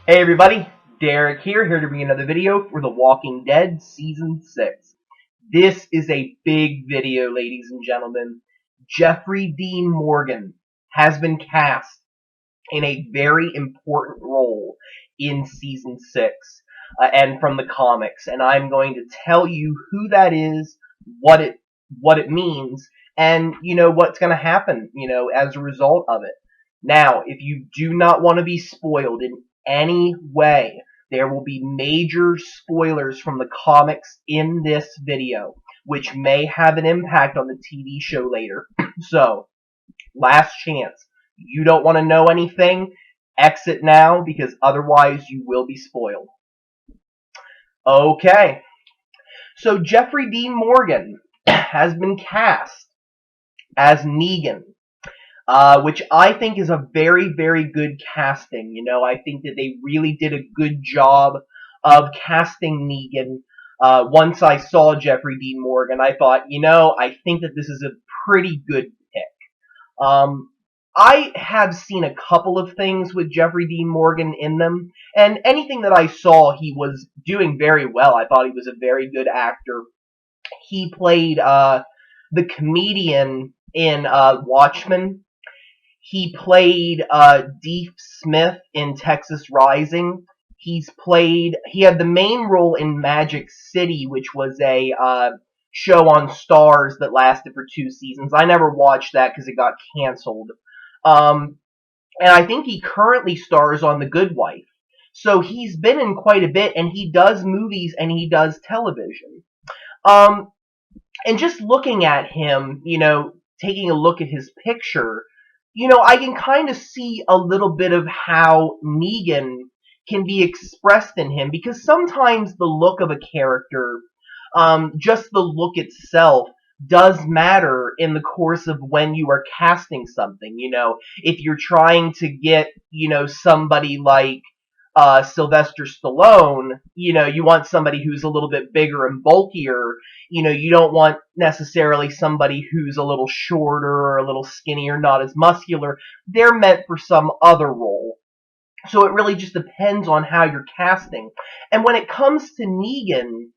Hey everybody, Derek here to bring another video for The Walking Dead Season 6. This is a big video, ladies and gentlemen. Jeffrey Dean Morgan has been cast in a very important role in Season 6 and from the comics, and I'm going to tell you who that is, what it means, and what's going to happen, as a result of it. Now, if you do not want to be spoiled in any way, there will be major spoilers from the comics in this video, which may have an impact on the TV show later. So, last chance. You don't want to know anything? Exit now, because otherwise you will be spoiled. Okay. So Jeffrey Dean Morgan has been cast as Negan, which I think is a very, very good casting. I think that they really did a good job of casting Negan. Once I saw Jeffrey Dean Morgan, I thought, I think that this is a pretty good pick. I have seen a couple of things with Jeffrey Dean Morgan in them, and anything that I saw, he was doing very well. I thought he was a very good actor. He played the comedian in Watchmen. He played Deef Smith in Texas Rising. He had the main role in Magic City, which was a show on Starz that lasted for 2 seasons. I never watched that because it got canceled. And I think he currently stars on The Good Wife. So he's been in quite a bit, and he does movies and he does television. And just looking at him, taking a look at his picture, I can kind of see a little bit of how Negan can be expressed in him, because sometimes the look of a character, just the look itself, does matter in the course of when you are casting something. If you're trying to get, somebody like Sylvester Stallone, you want somebody who's a little bit bigger and bulkier. You don't want necessarily somebody who's a little shorter or a little skinnier, not as muscular. They're meant for some other role. So it really just depends on how you're casting. And when it comes to Negan,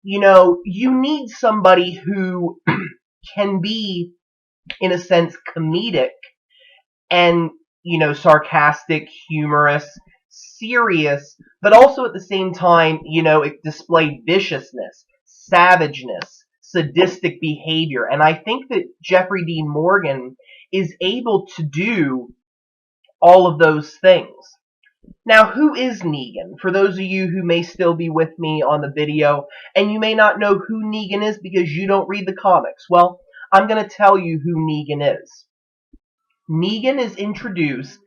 you need somebody who can be, in a sense, comedic and, sarcastic, humorous, serious, but also at the same time, it displayed viciousness, savageness, sadistic behavior. And I think that Jeffrey Dean Morgan is able to do all of those things. Now, who is Negan? For those of you who may still be with me on the video, and you may not know who Negan is because you don't read the comics, well, I'm going to tell you who Negan is. Negan is introduced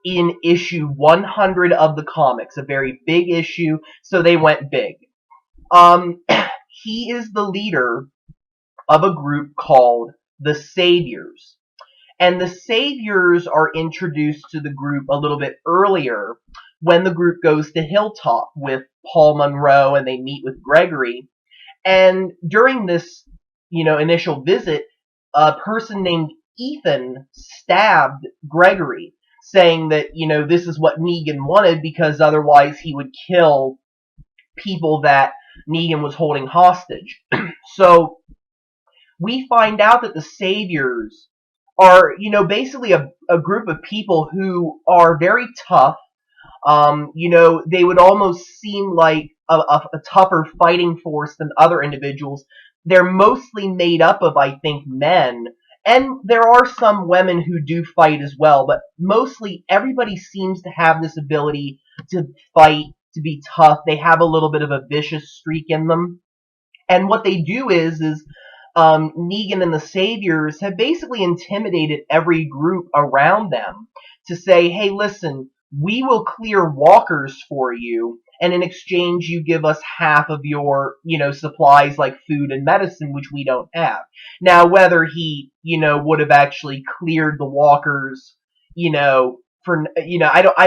in issue 100 of the comics, a very big issue, so they went big. He is the leader of a group called the Saviors. And the Saviors are introduced to the group a little bit earlier when the group goes to Hilltop with Paul Monroe and they meet with Gregory. And during this, initial visit, a person named Ethan stabbed Gregory, saying that, this is what Negan wanted because otherwise he would kill people that Negan was holding hostage. So we find out that the Saviors are, basically a group of people who are very tough. They would almost seem like a tougher fighting force than other individuals. They're mostly made up of, I think, men. And there are some women who do fight as well, but mostly everybody seems to have this ability to fight, to be tough. They have a little bit of a vicious streak in them. And what they do is Negan and the Saviors have basically intimidated every group around them to say, hey, listen, we will clear walkers for you, and in exchange you give us half of your, supplies like food and medicine, which we don't have. Now, whether he, would have actually cleared the walkers, I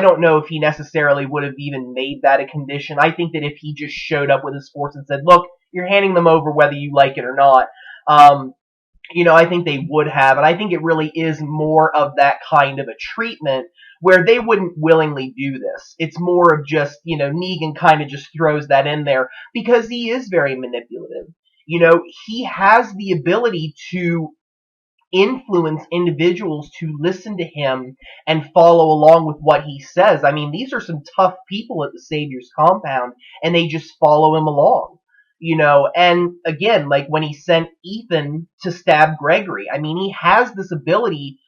don't know if he necessarily would have even made that a condition. I think that if he just showed up with his force and said, look, you're handing them over whether you like it or not, I think they would have. And I think it really is more of that kind of a treatment where they wouldn't willingly do this. It's more of just, Negan kind of just throws that in there because he is very manipulative. He has the ability to influence individuals to listen to him and follow along with what he says. I mean, these are some tough people at the Savior's compound, and they just follow him along. And again, like when he sent Ethan to stab Gregory, I mean, he has this ability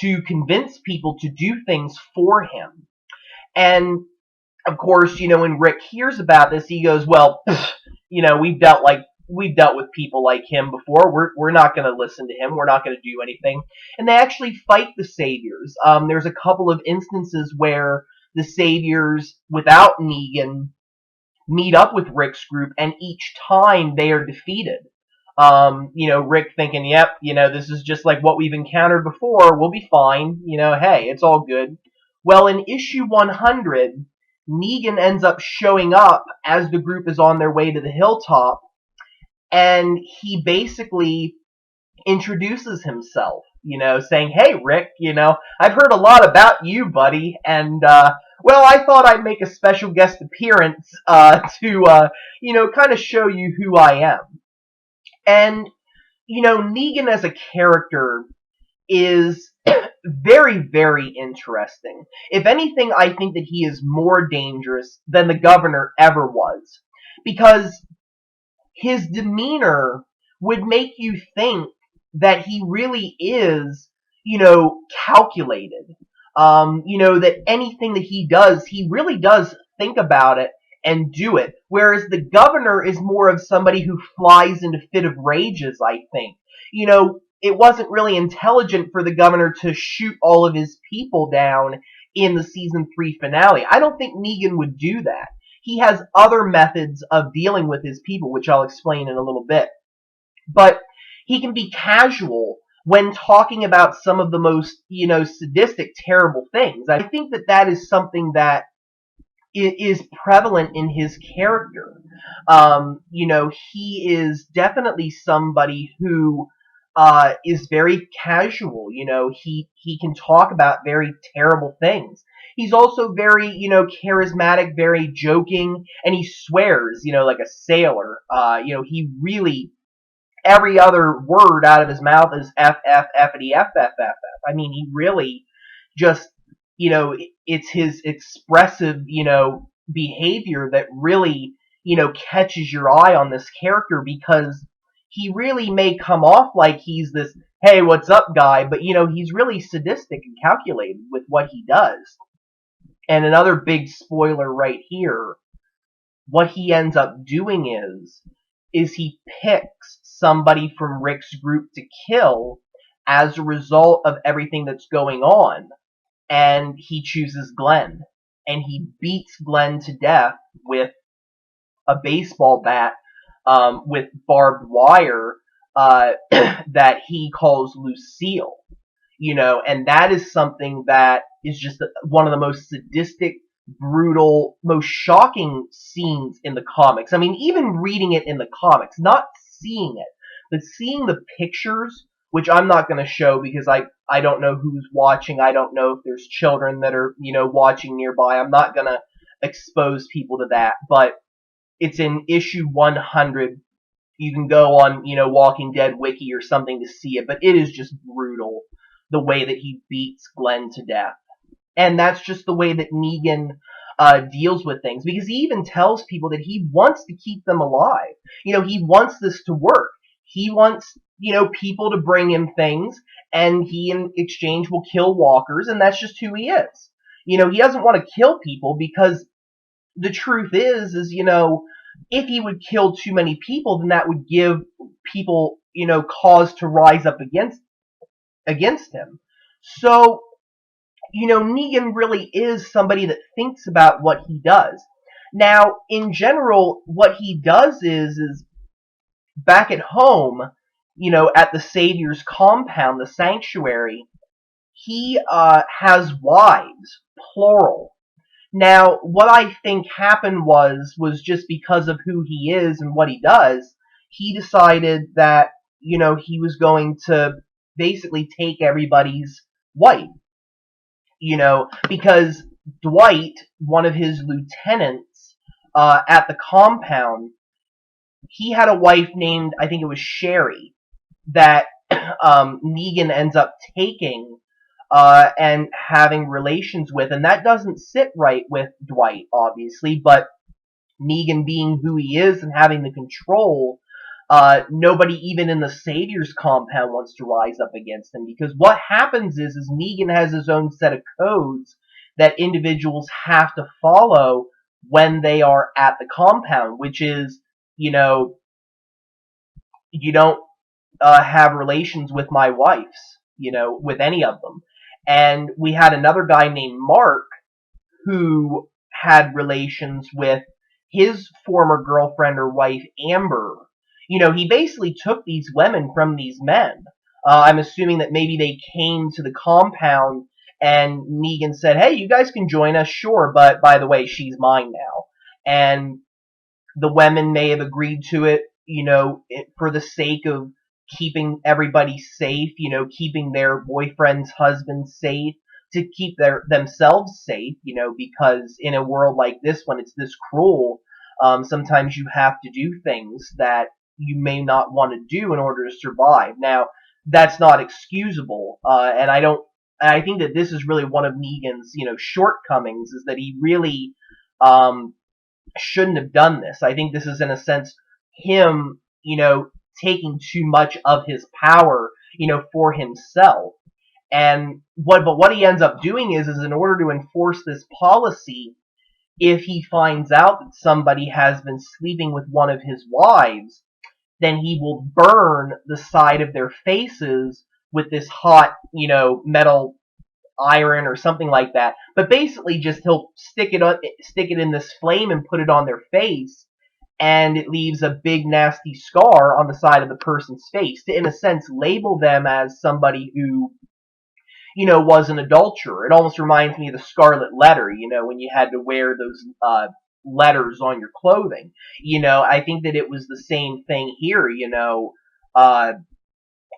to convince people to do things for him. And of course, when Rick hears about this, he goes, well, we've dealt with people like him before. We're not going to listen to him. We're not going to do anything. And they actually fight the Saviors. There's a couple of instances where the Saviors, without Negan, meet up with Rick's group, and each time they are defeated. Rick thinking, yep, this is just like what we've encountered before. We'll be fine. Hey, it's all good. Well, in issue 100, Negan ends up showing up as the group is on their way to the hilltop, and he basically introduces himself, saying, hey, Rick, I've heard a lot about you, buddy, and, well, I thought I'd make a special guest appearance to, kind of show you who I am. And, Negan as a character is very, very interesting. If anything, I think that he is more dangerous than the Governor ever was. Because his demeanor would make you think that he really is, calculated. That anything that he does, he really does think about it and do it. Whereas the Governor is more of somebody who flies into fit of rages, I think. It wasn't really intelligent for the Governor to shoot all of his people down in the season 3 finale. I don't think Negan would do that. He has other methods of dealing with his people, which I'll explain in a little bit. But he can be casual when talking about some of the most, sadistic, terrible things. I think that is something that is prevalent in his character. He is definitely somebody who is very casual. He can talk about very terrible things. He's also very, charismatic, very joking, and he swears, like a sailor. He really, every other word out of his mouth is F, F, F-ity, F, F, F, F. I mean, he really just, it's his expressive, behavior that really, catches your eye on this character, because he really may come off like he's this, hey, what's up guy, but, he's really sadistic and calculated with what he does. And another big spoiler right here, what he ends up doing is he picks somebody from Rick's group to kill as a result of everything that's going on. And he chooses Glenn. And he beats Glenn to death with a baseball bat with barbed wire that he calls Lucille. And that is something that is just one of the most sadistic, brutal, most shocking scenes in the comics. I mean, even reading it in the comics, not seeing it, but seeing the pictures, which I'm not going to show because I don't know who's watching. I don't know if there's children that are, watching nearby. I'm not going to expose people to that, but it's in issue 100. You can go on, Walking Dead Wiki or something to see it, but it is just brutal the way that he beats Glenn to death. And that's just the way that Negan deals with things, because he even tells people that he wants to keep them alive. He wants this to work. He wants, people to bring him things, and he in exchange will kill walkers, and that's just who he is. He doesn't want to kill people because the truth is, if he would kill too many people, then that would give people, cause to rise up against him. So, Negan really is somebody that thinks about what he does. Now, in general, what he does is back at home, at the Savior's compound, the sanctuary, he has wives, plural. Now, what I think happened was just because of who he is and what he does, he decided that, he was going to basically take everybody's wife. because Dwight, one of his lieutenants at the compound, he had a wife named, I think it was Sherry, that Negan ends up taking and having relations with, and that doesn't sit right with Dwight, obviously, but Negan being who he is and having the control, nobody even in the Savior's compound wants to rise up against him, because what happens is Negan has his own set of codes that individuals have to follow when they are at the compound, which is, you know, you don't have relations with my wives, with any of them. And we had another guy named Mark who had relations with his former girlfriend or wife, Amber. He basically took these women from these men. I'm assuming that maybe they came to the compound and Negan said, hey, you guys can join us, sure, but by the way, she's mine now. And the women may have agreed to it, for the sake of keeping everybody safe, keeping their boyfriends, husbands safe, to keep themselves safe, because in a world like this, when it's this cruel, sometimes you have to do things that you may not want to do in order to survive. Now, that's not excusable, and I think that this is really one of Negan's, shortcomings, is that he really shouldn't have done this. I think this is, in a sense, him, taking too much of his power, for himself. And what he ends up doing is in order to enforce this policy, if he finds out that somebody has been sleeping with one of his wives, then he will burn the side of their faces with this hot, metal iron or something like that. But basically, just he'll stick it in this flame and put it on their face, and it leaves a big nasty scar on the side of the person's face to, in a sense, label them as somebody who, was an adulterer. It almost reminds me of the Scarlet Letter, when you had to wear those letters on your clothing. I think that it was the same thing here.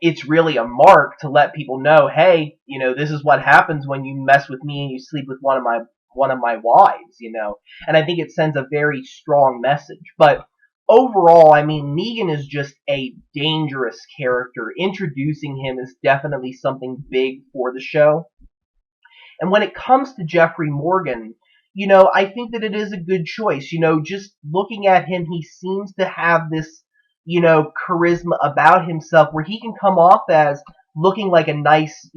It's really a mark to let people know, hey, this is what happens when you mess with me and you sleep with one of my wives, And I think it sends a very strong message. But overall, I mean, Negan is just a dangerous character. Introducing him is definitely something big for the show. And when it comes to Jeffrey Morgan, I think that it is a good choice. Just looking at him, he seems to have this, charisma about himself where he can come off as looking like a nice,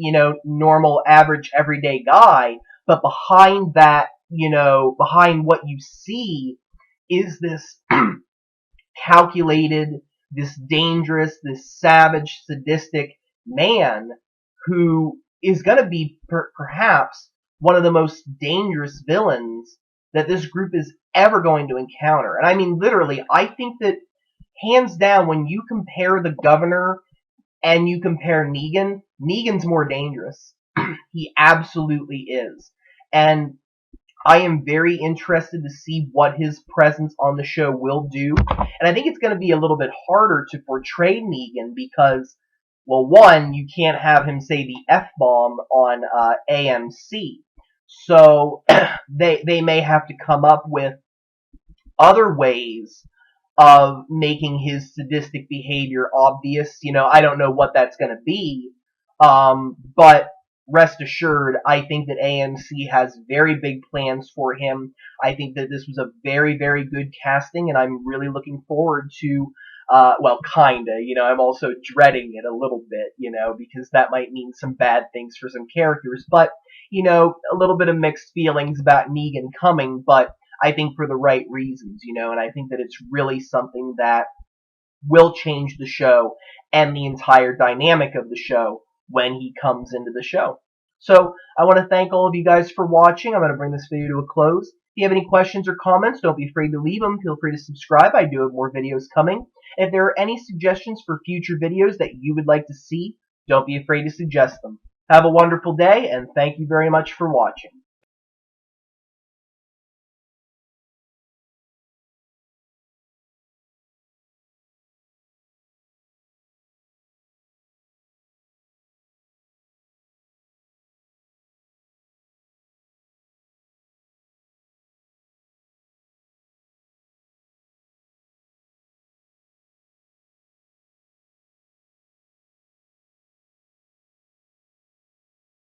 normal, average, everyday guy, but behind that, behind what you see is this calculated, this dangerous, this savage, sadistic man who is going to be perhaps one of the most dangerous villains that this group is ever going to encounter. And I mean, literally, I think that hands down, when you compare the governor and you compare Negan, Negan's more dangerous. He absolutely is. And I am very interested to see what his presence on the show will do. And I think it's going to be a little bit harder to portray Negan because, well, one, you can't have him say the F-bomb on AMC. So they may have to come up with other ways of making his sadistic behavior obvious. I don't know what that's going to be. But rest assured, I think that AMC has very big plans for him. I think that this was a very, very good casting, and I'm really looking forward to, well, kinda, I'm also dreading it a little bit, because that might mean some bad things for some characters, but, a little bit of mixed feelings about Negan coming, but I think for the right reasons, and I think that it's really something that will change the show and the entire dynamic of the show when he comes into the show. So I want to thank all of you guys for watching. I'm going to bring this video to a close. If you have any questions or comments, don't be afraid to leave them. Feel free to subscribe. I do have more videos coming. If there are any suggestions for future videos that you would like to see, don't be afraid to suggest them. Have a wonderful day, and thank you very much for watching.